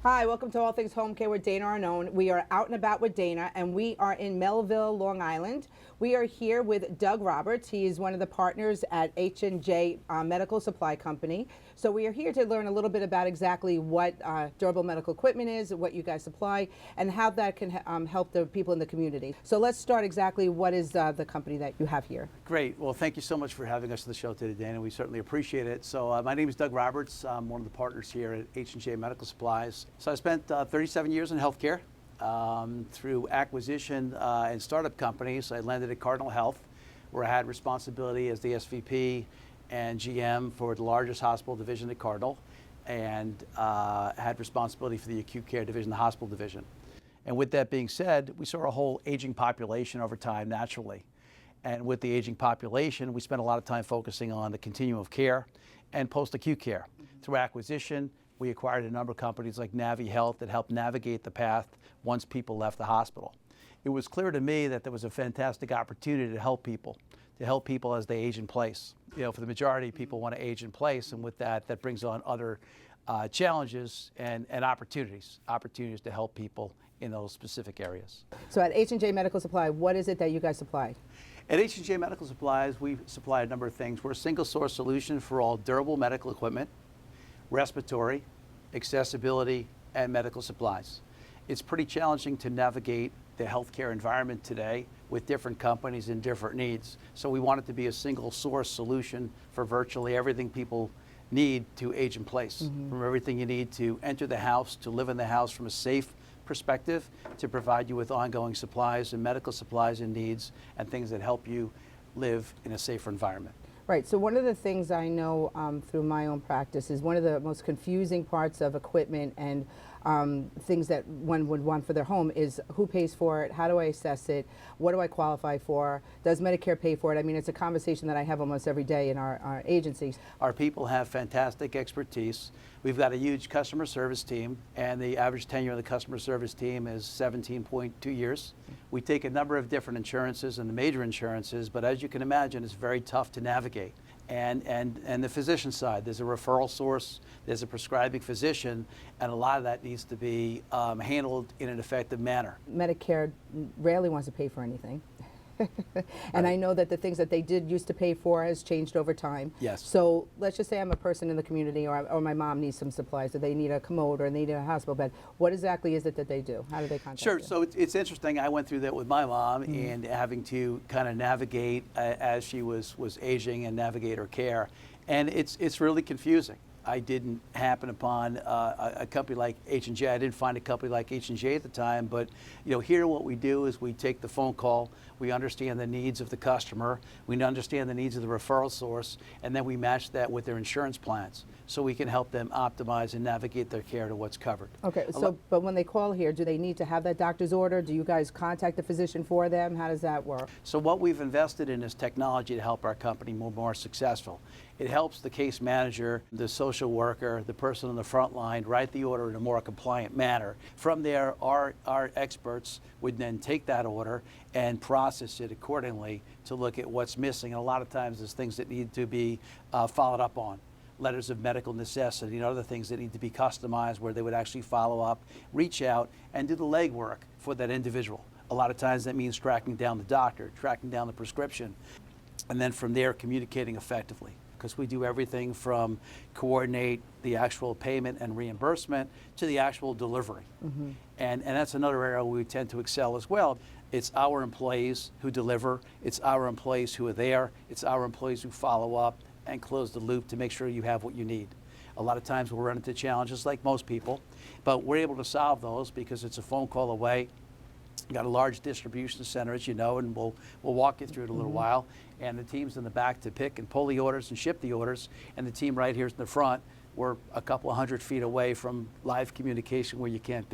Hi, welcome to All Things Home Care with Dana Arnone. We are out and about with Dana, and we are in Melville, Long Island. We are here with Doug Roberts. He is one of the partners at H&J Medical Supply Company. So we are here to learn a little bit about exactly what durable medical equipment is, what you guys supply, and how that can help the people in the community. So let's start exactly what is the company that you have here. Great. Well, thank you so much for having us on the show today, Dana. We certainly appreciate it. So my name is Doug Roberts. I'm one of the partners here at H&J Medical Supplies. So I spent 37 years in healthcare. Through acquisition and startup companies. I landed at Cardinal Health, where I had responsibility as the SVP and GM for the largest hospital division at Cardinal, and had responsibility for the acute care division, the hospital division. And with that being said, we saw a whole aging population over time naturally. And with the aging population, we spent a lot of time focusing on the continuum of care and post-acute care. Through acquisition, we acquired a number of companies like Navi Health that helped navigate the path once people left the hospital. It was clear to me that there was a fantastic opportunity to help people as they age in place. You know, for the majority, people want to age in place, and with that, that brings on other challenges and opportunities to help people in those specific areas. So at H&J Medical Supply, what is it that you guys supply? At H&J Medical Supplies, we supply a number of things. We're a single source solution for all durable medical equipment, respiratory, accessibility, and medical supplies. It's pretty challenging to navigate the healthcare environment today with different companies and different needs. So we want it to be a single source solution for virtually everything people need to age in place. From everything you need to enter the house, to live in the house from a safe perspective, to provide you with ongoing supplies and medical supplies and needs and things that help you live in a safer environment. Right, so one of the things I know through my own practice is one of the most confusing parts of equipment and things that one would want for their home is who pays for it, how do I assess it, what do I qualify for, does Medicare pay for it? I mean, it's a conversation that I have almost every day in our agencies. Our people have fantastic expertise. We've got a huge customer service team, and the average tenure of the customer service team is 17.2 years. We take a number of different insurances and the major insurances, but as you can imagine, it's very tough to navigate. And the physician side, there's a referral source, there's a prescribing physician, and a lot of that needs to be handled in an effective manner. Medicare rarely wants to pay for anything. And I know that the things that they did used to pay for has changed over time. Yes. So let's just say I'm a person in the community, or my mom needs some supplies, or they need a commode, or they need a hospital bed. What exactly is it that they do? How do they contact Sure. you? So it's interesting. I went through that with my mom and having to kind of navigate as she was aging and navigate her care. And it's really confusing. I didn't happen upon a company like H&J. I didn't find a company like H&J at the time, but you know, here what we do is we take the phone call, we understand the needs of the customer, we understand the needs of the referral source, and then we match that with their insurance plans so we can help them optimize and navigate their care to what's covered. Okay, so but when they call here, do they need to have that doctor's order? Do you guys contact the physician for them? How does that work? So what we've invested in is technology to help our company more successful. It helps the case manager, the social worker, the person on the front line write the order in a more compliant manner. From there, our experts would then take that order and process it accordingly to look at what's missing. And a lot of times there's things that need to be followed up on. Letters of medical necessity and other things that need to be customized where they would actually follow up, reach out, and do the legwork for that individual. A lot of times that means tracking down the doctor, tracking down the prescription, and then from there communicating effectively. Because we do everything from coordinate the actual payment and reimbursement to the actual delivery. And that's another area we tend to excel as well. It's our employees who deliver, it's our employees who are there, it's our employees who follow up and close the loop to make sure you have what you need. A lot of times we'll run into challenges like most people, but we're able to solve those because it's a phone call away. We've got a large distribution center, as you know, and we'll walk you through it a little while. And the team's in the back to pick and pull the orders and ship the orders. And the team right here in the front, we're a couple of 100 feet away from live communication where they can't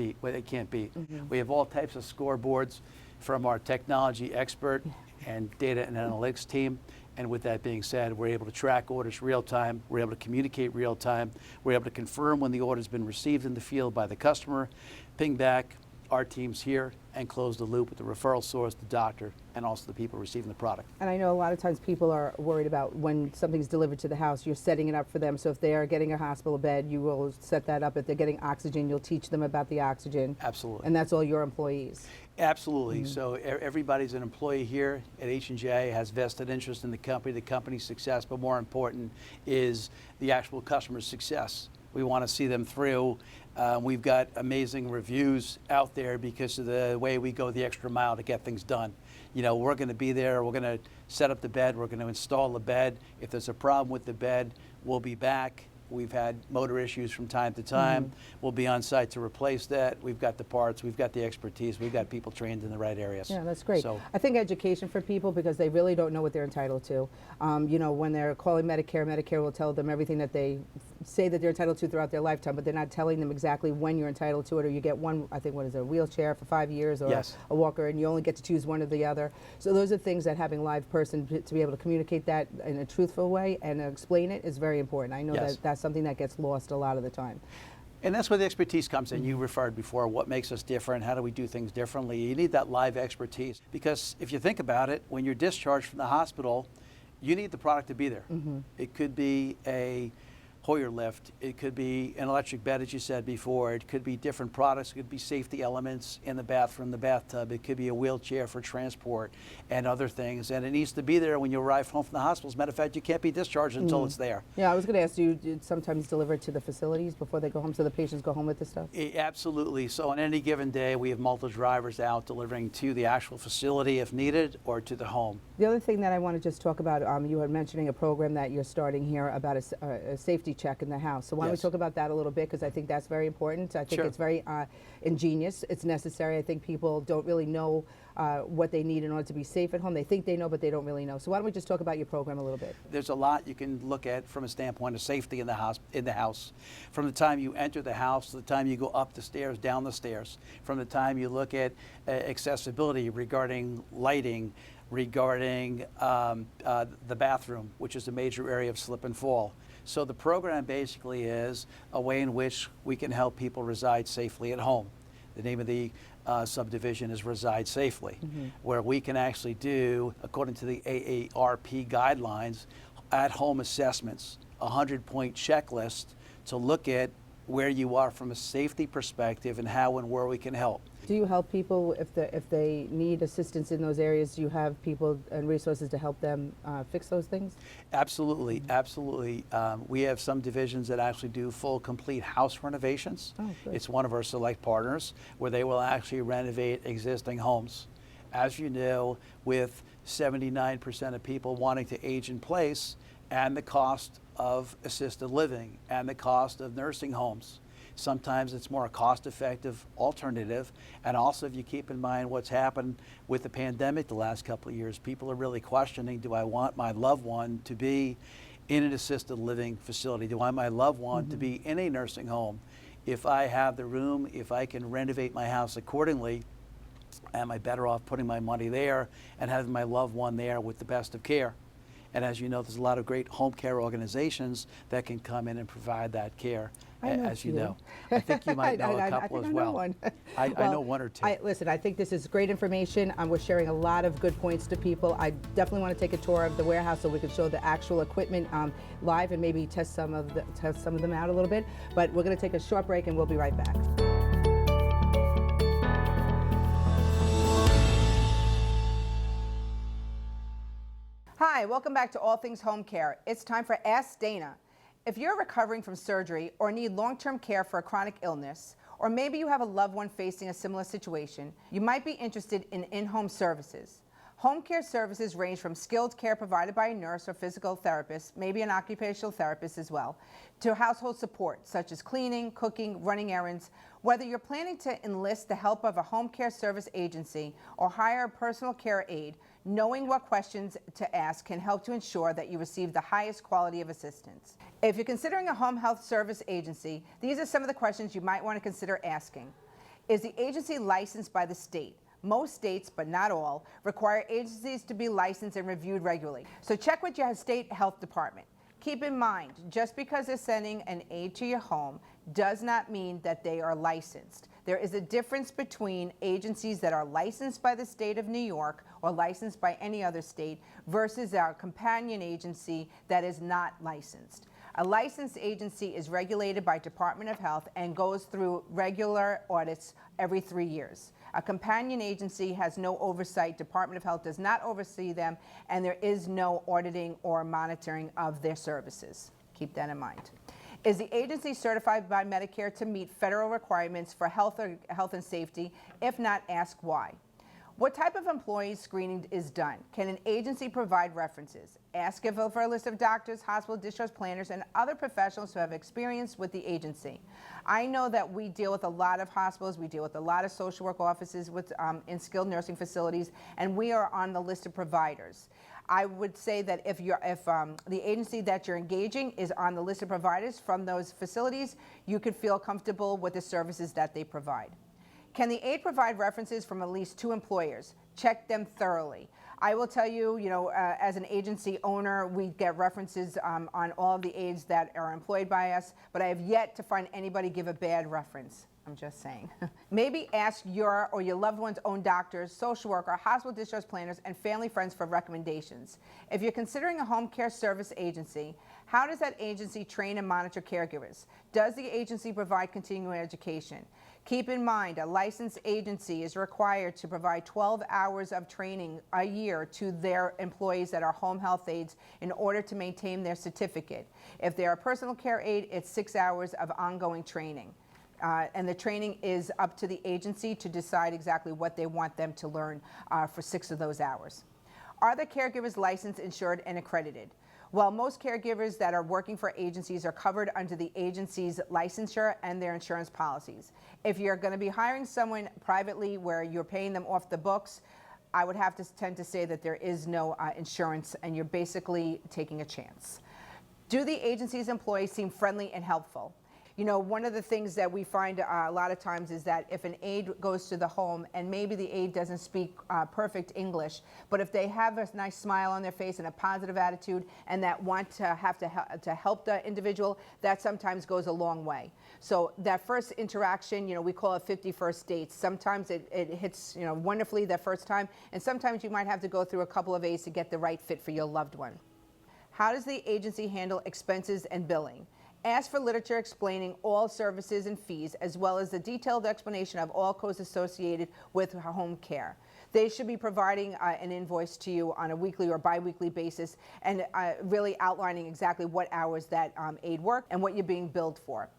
beat. We have all types of scoreboards from our technology expert and data and analytics team. And with that being said, we're able to track orders real time. We're able to communicate real time. We're able to confirm when the order's been received in the field by the customer, ping back our teams here and close the loop with the referral source, the doctor, and also the people receiving the product. And I know a lot of times people are worried about when something's delivered to the house, you're setting it up for them. So if they are getting a hospital bed, you will set that up. If they're getting oxygen, you'll teach them about the oxygen. Absolutely. And that's all your employees. Absolutely. So everybody's an employee here at H&J, has vested interest in the company's success, but more important is the actual customer's success. We want to see them through. We've got amazing reviews out there because of the way we go the extra mile to get things done. You know, we're going to be there, we're going to set up the bed, we're going to install the bed. If there's a problem with the bed, we'll be back. We've had motor issues from time to time. We'll be on site to replace that. We've got the parts, we've got the expertise, we've got people trained in the right areas. Yeah, that's great. So, I think education for people, because they really don't know what they're entitled to. You know, when they're calling Medicare, Medicare will tell them everything that they say that they're entitled to throughout their lifetime, but they're not telling them exactly when you're entitled to it, or you get one, I think, what is it, a wheelchair for 5 years, or yes, a walker, and you only get to choose one or the other. So those are things that having a live person to be able to communicate that in a truthful way and explain it is very important. I know yes, that that's something that gets lost a lot of the time. and that's where the expertise comes in. You referred before, what makes us different? How do we do things differently? You need that live expertise, because if you think about it, when you're discharged from the hospital, you need the product to be there. It could be a Hoyer lift, it could be an electric bed, as you said before, it could be different products, it could be safety elements in the bathroom, the bathtub, it could be a wheelchair for transport and other things, and it needs to be there when you arrive home from the hospital. As a matter of fact, you can't be discharged until it's there. Yeah, I was going to ask you, do you sometimes deliver it to the facilities before they go home, so the patients go home with the stuff? Absolutely. So on any given day, we have multiple drivers out delivering to the actual facility if needed, or to the home. The other thing that I want to just talk about, you were mentioning a program that you're starting here about a safety check in the house. So why don't we Yes. talk about that a little bit, because I think that's very important. I think Sure. it's very ingenious. It's necessary. I think people don't really know what they need in order to be safe at home. They think they know, but they don't really know. So why don't we just talk about your program a little bit? There's a lot you can look at from a standpoint of safety in the house. From the time you enter the house to the time you go up the stairs, down the stairs. From the time you look at accessibility regarding lighting, regarding the bathroom, which is a major area of slip and fall. So the program basically is a way in which we can help people reside safely at home. The name of the subdivision is Reside Safely, where we can actually do, according to the AARP guidelines, at-home assessments, a 100-point checklist to look at where you are from a safety perspective and how and where we can help. Do you help people if they need assistance in those areas? Do you have people and resources to help them fix those things? Absolutely, absolutely. We have some divisions that actually do full, complete house renovations. Oh, good. It's one of our select partners where they will actually renovate existing homes. As you know, with 79% of people wanting to age in place, and the cost of assisted living, and the cost of nursing homes, sometimes it's more a cost-effective alternative. And also, if you keep in mind what's happened with the pandemic the last couple of years, people are really questioning, do I want my loved one to be in an assisted living facility? Do I want my loved one to be in a nursing home? If I have the room, if I can renovate my house accordingly, am I better off putting my money there and having my loved one there with the best of care? And as you know, there's a lot of great home care organizations that can come in and provide that care, as you know. I think you might know a couple as well. I know one or two. Listen, I think this is great information. We're sharing a lot of good points to people. I definitely want to take a tour of the warehouse so we can show the actual equipment live and maybe test some of them out a little bit. But we're going to take a short break and we'll be right back. Hi, welcome back to All Things Home Care. It's time for Ask Dana. If you're recovering from surgery or need long-term care for a chronic illness, or maybe you have a loved one facing a similar situation, you might be interested in in-home services. Home care services range from skilled care provided by a nurse or physical therapist, maybe an occupational therapist as well, to household support such as cleaning, cooking, running errands. Whether you're planning to enlist the help of a home care service agency or hire a personal care aide, knowing what questions to ask can help to ensure that you receive the highest quality of assistance. If you're considering a home health service agency, these are some of the questions you might want to consider asking. Is the agency licensed by the state? Most states, but not all, require agencies to be licensed and reviewed regularly. So check with your state health department. Keep in mind, just because they're sending an aide to your home does not mean that they are licensed. There is a difference between agencies that are licensed by the state of New York or licensed by any other state versus our companion agency that is not licensed. A licensed agency is regulated by Department of Health and goes through regular audits every 3 years. A companion agency has no oversight. Department of Health does not oversee them, and there is no auditing or monitoring of their services. Keep that in mind. Is the agency certified by Medicare to meet federal requirements for health and safety? If not, ask why. What type of employee screening is done? Can an agency provide references? Ask for a list of doctors, hospital discharge planners, and other professionals who have experience with the agency. I know that we deal with a lot of hospitals, we deal with a lot of social work offices in skilled nursing facilities, and we are on the list of providers. I would say that if the agency that you're engaging is on the list of providers from those facilities, you could feel comfortable with the services that they provide. Can the aide provide references from at least 2 employers? Check them thoroughly. I will tell you, as an agency owner, we get references on all of the aides that are employed by us, but I have yet to find anybody give a bad reference. I'm just saying. Maybe ask your or your loved one's own doctors, social worker, hospital discharge planners, and family friends for recommendations. If you're considering a home care service agency, how does that agency train and monitor caregivers? Does the agency provide continuing education? Keep in mind, a licensed agency is required to provide 12 hours of training a year to their employees that are home health aides in order to maintain their certificate. If they're a personal care aide, it's 6 hours of ongoing training. And the training is up to the agency to decide exactly what they want them to learn for 6 of those hours. Are the caregivers licensed, insured, and accredited? Well, most caregivers that are working for agencies are covered under the agency's licensure and their insurance policies. If you're going to be hiring someone privately where you're paying them off the books, I would have to tend to say that there is no insurance and you're basically taking a chance. Do the agency's employees seem friendly and helpful? One of the things that we find a lot of times is that if an aide goes to the home and maybe the aide doesn't speak perfect English, but if they have a nice smile on their face and a positive attitude and that want to help the individual, that sometimes goes a long way. So that first interaction, we call it 50 first dates. Sometimes it hits wonderfully that first time, and sometimes you might have to go through a couple of aides to get the right fit for your loved one. How does the agency handle expenses and billing? Ask for literature explaining all services and fees, as well as the detailed explanation of all costs associated with home care. They should be providing an invoice to you on a weekly or bi-weekly basis and really outlining exactly what hours that aide work and what you're being billed for.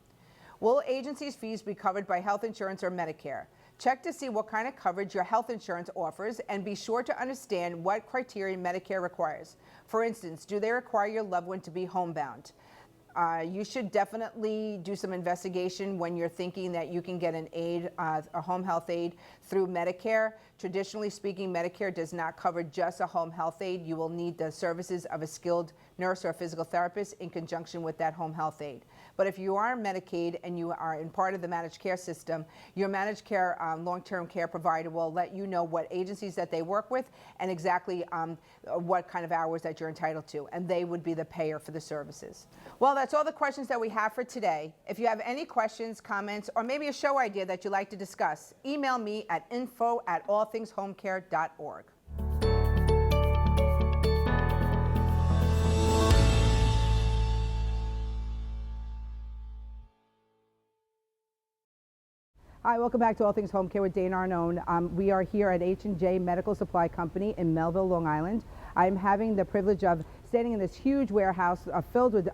Will agencies' fees be covered by health insurance or Medicare? Check to see what kind of coverage your health insurance offers and be sure to understand what criteria Medicare requires. For instance, do they require your loved one to be homebound? You should definitely do some investigation when you're thinking that you can get an aide, a home health aide through Medicare. Traditionally speaking, Medicare does not cover just a home health aide. You will need the services of a skilled nurse or a physical therapist in conjunction with that home health aide. But if you are Medicaid and you are in part of the managed care system, your managed care long-term care provider will let you know what agencies that they work with and exactly what kind of hours that you're entitled to, and they would be the payer for the services. Well, that's all the questions that we have for today. If you have any questions, comments, or maybe a show idea that you'd like to discuss, email me at info@allthingshomecare.org. Hi, welcome back to All Things Home Care with Dana Arnone. We are here at H&J Medical Supply Company in Melville, Long Island. I'm having the privilege of standing in this huge warehouse filled with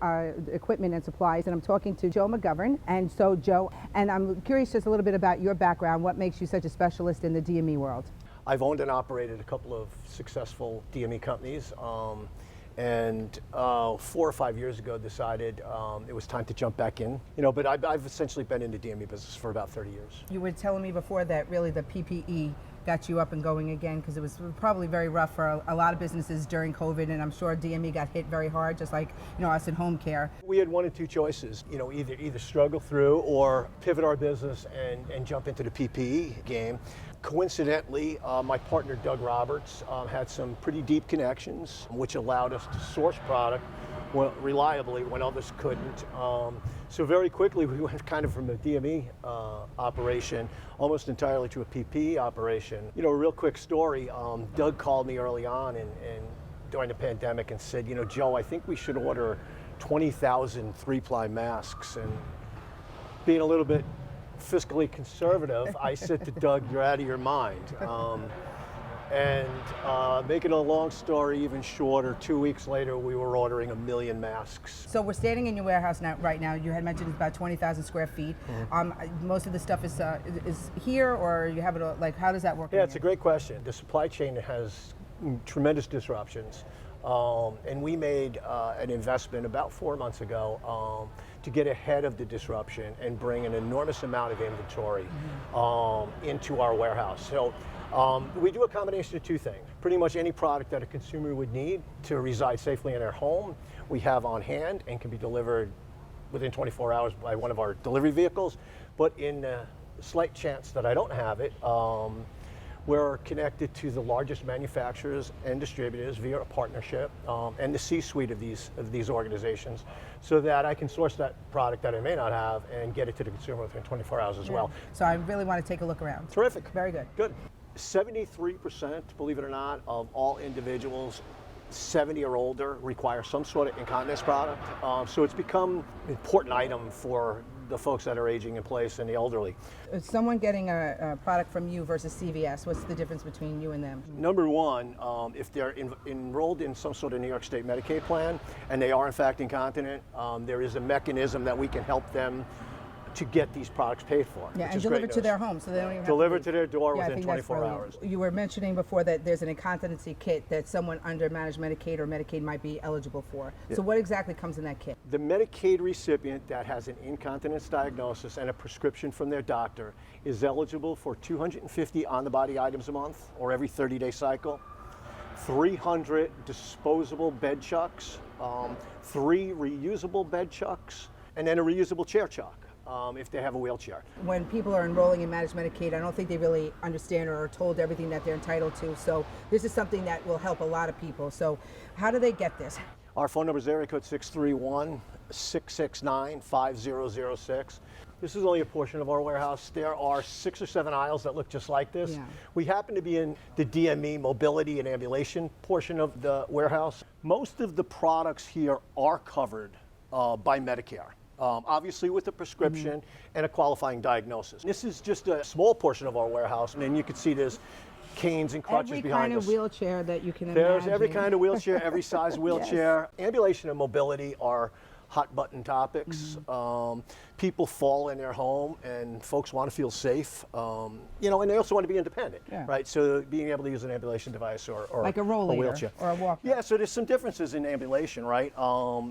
equipment and supplies, and I'm talking to Joe McGovern. And so, Joe, and I'm curious just a little bit about your background. What makes you such a specialist in the DME world? I've owned and operated a couple of successful DME companies. And 4 or 5 years ago decided it was time to jump back in. But I've essentially been in the DME business for about 30 years. You were telling me before that really the PPE got you up and going again, because it was probably very rough for a lot of businesses during COVID, and I'm sure DME got hit very hard, just like us in home care. We had one of two choices, either struggle through or pivot our business and jump into the PPE game. Coincidentally, my partner Doug Roberts had some pretty deep connections, which allowed us to source product reliably when others couldn't. So very quickly, we went kind of from a DME operation almost entirely to a PP operation. You know, a real quick story, Doug called me early on and during the pandemic and said, you know, Joe, I think we should order 20,000 3-ply masks. And being a little bit fiscally conservative, I said to Doug, you're out of your mind. Making a long story even shorter, 2 weeks later, we were ordering 1 million masks. So we're standing in your warehouse right now. You had mentioned it's about 20,000 square feet. Most of the stuff is here, or you have it like, how does that work? Yeah, it's a great question. The supply chain has tremendous disruptions. And we made an investment about 4 months ago to get ahead of the disruption and bring an enormous amount of inventory into our warehouse. So we do a combination of two things. Pretty much any product that a consumer would need to reside safely in their home, we have on hand and can be delivered within 24 hours by one of our delivery vehicles. But in the slight chance that I don't have it, we're connected to the largest manufacturers and distributors via a partnership and the C-suite of these organizations, so that I can source that product that I may not have and get it to the consumer within 24 hours as well. So I really want to take a look around. Terrific. Very good. Good. 73%, believe it or not, of all individuals 70 or older require some sort of incontinence product. So it's become an important item for the folks that are aging in place and the elderly. Is someone getting a product from you versus CVS, what's the difference between you and them? Number one, if they're enrolled in some sort of New York State Medicaid plan and they are in fact incontinent, there is a mechanism that we can help them to get these products paid for. Yeah, and delivered to their home, so they don't even delivered have to their door yeah, within 24 hours. You were mentioning before that there's an incontinency kit that someone under managed Medicaid or Medicaid might be eligible for. Yeah. So what exactly comes in that kit? The Medicaid recipient that has an incontinence diagnosis and a prescription from their doctor is eligible for 250 on-the-body items a month or every 30-day cycle, 300 disposable bed chucks, 3 reusable bed chucks, and then a reusable chair chuck. If they have a wheelchair. When people are enrolling in managed Medicaid, I don't think they really understand or are told everything that they're entitled to. So this is something that will help a lot of people. So how do they get this? Our phone number is area code 631-669-5006. This is only a portion of our warehouse. There are 6 or 7 aisles that look just like this. Yeah. We happen to be in the DME mobility and ambulation portion of the warehouse. Most of the products here are covered by Medicare. Obviously with a prescription and a qualifying diagnosis. This is just a small portion of our warehouse, and you can see there's canes and crutches behind us. Every kind of wheelchair that you can imagine. There's every kind of wheelchair, every size wheelchair. Yes. Ambulation and mobility are hot button topics. People fall in their home and folks want to feel safe, you know, and they also want to be independent, right? So being able to use an ambulation device or like a rollator, wheelchair. Or a walker. Yeah, so there's some differences in ambulation, right?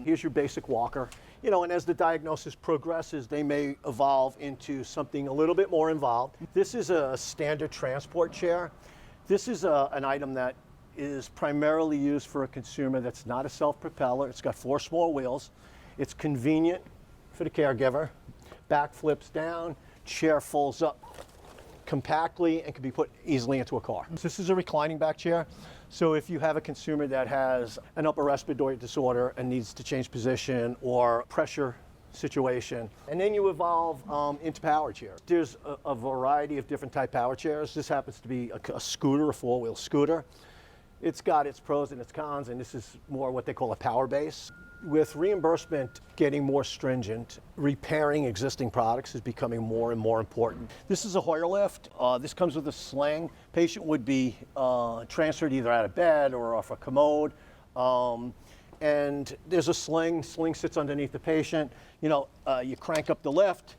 Here's your basic walker, you know, and as the diagnosis progresses, they may evolve into something a little bit more involved. This is a standard transport chair. This is an item that is primarily used for a consumer that's not a self-propeller. It's got 4 small wheels. It's convenient for the caregiver. Back flips down, chair folds up compactly and can be put easily into a car. So this is a reclining back chair. So if you have a consumer that has an upper respiratory disorder and needs to change position or pressure situation, and then you evolve into power chairs. There's a variety of different type power chairs. This happens to be a scooter, a 4-wheel scooter. It's got its pros and its cons, and this is more what they call a power base. With reimbursement getting more stringent, repairing existing products is becoming more and more important. This is a Hoyer lift. This comes with a sling. Patient would be transferred either out of bed or off a commode. And there's a sling. Sling sits underneath the patient. You know, you crank up the lift,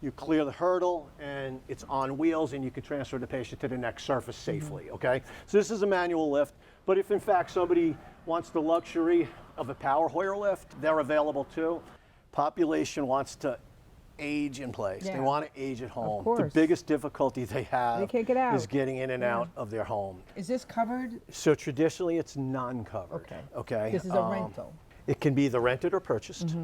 you clear the hurdle, and it's on wheels, and you can transfer the patient to the next surface safely, okay? So this is a manual lift, but if in fact somebody wants the luxury of a power Hoyer lift, they're available too. Population wants to age in place. They want to age at home. Of course. The biggest difficulty they have they can't get out. is getting in and out of their home. Is this covered? So traditionally it's non-covered. Okay. This is a rental. It can be either rented or purchased.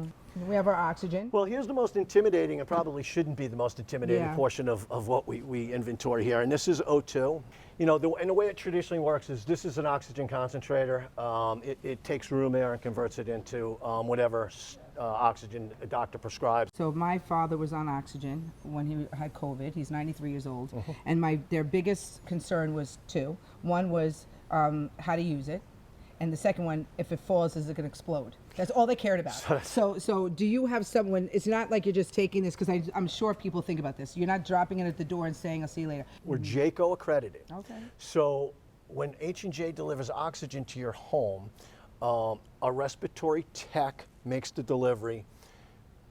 We have our oxygen. Well, here's the most intimidating, and probably shouldn't be the most intimidating portion of what we inventory here, and this is O2. You know, and the way it traditionally works is this is an oxygen concentrator. It takes room air and converts it into whatever oxygen a doctor prescribes. So my father was on oxygen when he had COVID. He's 93 years old. Mm-hmm. And their biggest concern was two. One was how to use it. And the second one, if it falls, is it going to explode? That's all they cared about. So do you have someone, it's not like you're just taking this, because I'm sure people think about this. You're not dropping it at the door and saying, I'll see you later. We're JACO accredited. Okay. So when H&J delivers oxygen to your home, a respiratory tech makes the delivery,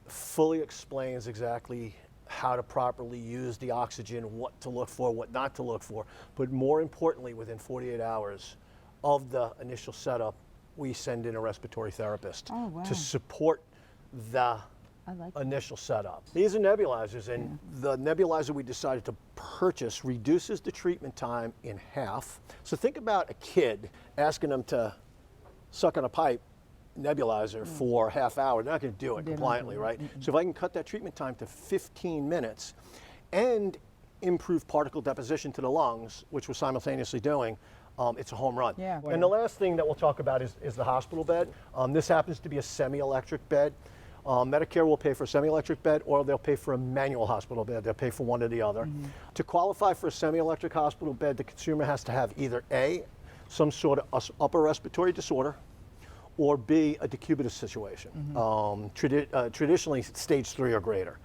fully explains exactly how to properly use the oxygen, what to look for, what not to look for. But more importantly, within 48 hours of the initial setup, we send in a respiratory therapist to support the initial setup. These are nebulizers, and the nebulizer we decided to purchase reduces the treatment time in half. So think about a kid asking them to suck on a pipe nebulizer for a half hour. They're not going to do it compliantly, right? So if I can cut that treatment time to 15 minutes and improve particle deposition to the lungs, which we're simultaneously doing, it's a home run. Yeah. And the last thing that we'll talk about is the hospital bed. This happens to be a semi-electric bed. Medicare will pay for a semi-electric bed, or they'll pay for a manual hospital bed. They'll pay for one or the other. To qualify for a semi-electric hospital bed, the consumer has to have either A, some sort of upper respiratory disorder, or B, a decubitus situation. Traditionally, stage 3 or greater.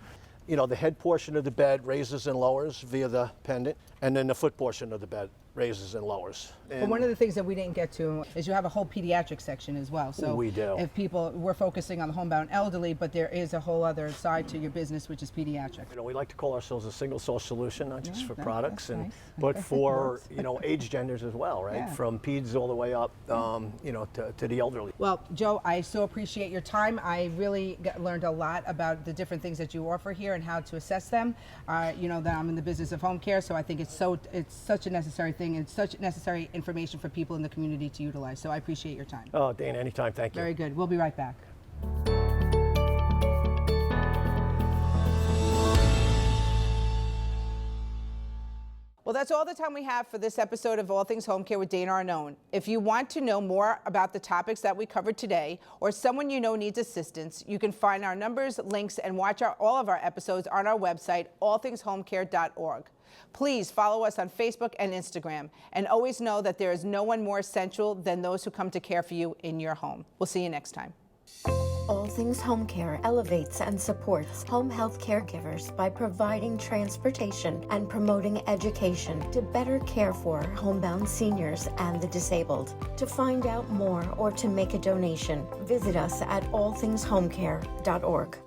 You know, the head portion of the bed raises and lowers via the pendant, and then the foot portion of the bed raises and lowers. But one of the things that we didn't get to is you have a whole pediatric section as well. So we do. If we're focusing on the homebound elderly, but there is a whole other side to your business, which is pediatric. You know, we like to call ourselves a single source solution, not just for products, that's nice. but for age genders as well, right? Yeah. From peds all the way up, to the elderly. Well, Joe, I so appreciate your time. I really learned a lot about the different things that you offer here and how to assess them. You know that I'm in the business of home care, so I think it's such a necessary thing and such necessary information for people in the community to utilize. So I appreciate your time. Oh, Dana, anytime. Thank you. Very good. We'll be right back. Well, that's all the time we have for this episode of All Things Home Care with Dana Arnone. If you want to know more about the topics that we covered today, or someone you know needs assistance, you can find our numbers, links, and watch all of our episodes on our website, allthingshomecare.org. Please follow us on Facebook and Instagram, and always know that there is no one more essential than those who come to care for you in your home. We'll see you next time. All Things Home Care elevates and supports home health caregivers by providing transportation and promoting education to better care for homebound seniors and the disabled. To find out more or to make a donation, visit us at allthingshomecare.org.